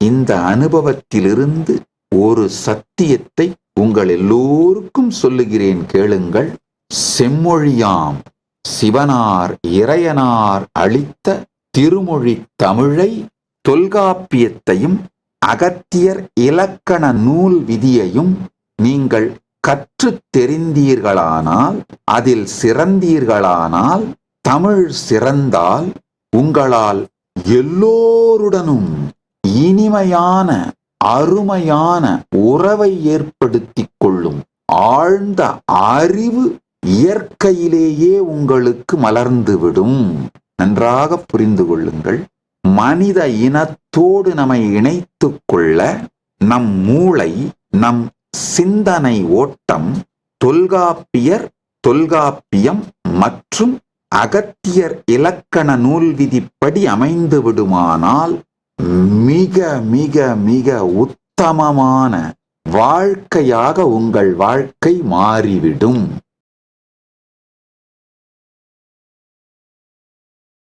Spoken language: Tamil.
இந்த அனுபவத்திலிருந்து ஒரு சத்தியத்தை உங்கள் எல்லோருக்கும் சொல்லுகிறேன், கேளுங்கள். செம்மொழியாம் சிவனார் இறையனார் அளித்த திருமொழி தமிழை, தொல்காப்பியத்தையும் அகத்தியர் இலக்கண நூல் விதியையும் நீங்கள் கற்றுத் தெரிந்தீர்களானால், அதில் சிறந்தீர்களானால், தமிழ் சிறந்தால் உங்களால் எல்லோருடனும் இனிமையான அருமையான உறவை ஏற்படுத்திக் கொள்ளும் ஆழ்ந்த அறிவு இயற்கையிலேயே உங்களுக்கு மலர்ந்துவிடும். நன்றாக புரிந்து கொள்ளுங்கள். மனித இனத்தோடு நம்மை இணைத்துக் கொள்ள நம் மூளை, நம் சிந்தனை ஓட்டம் தொல்காப்பியர், தொல்காப்பியம் மற்றும் அகத்தியர் இலக்கண நூல் விதிப்படி அமைந்து விடுமானால் மிக மிக மிக உத்தமமான வாழ்க்கையாக உங்கள் வாழ்க்கை மாறிவிடும்.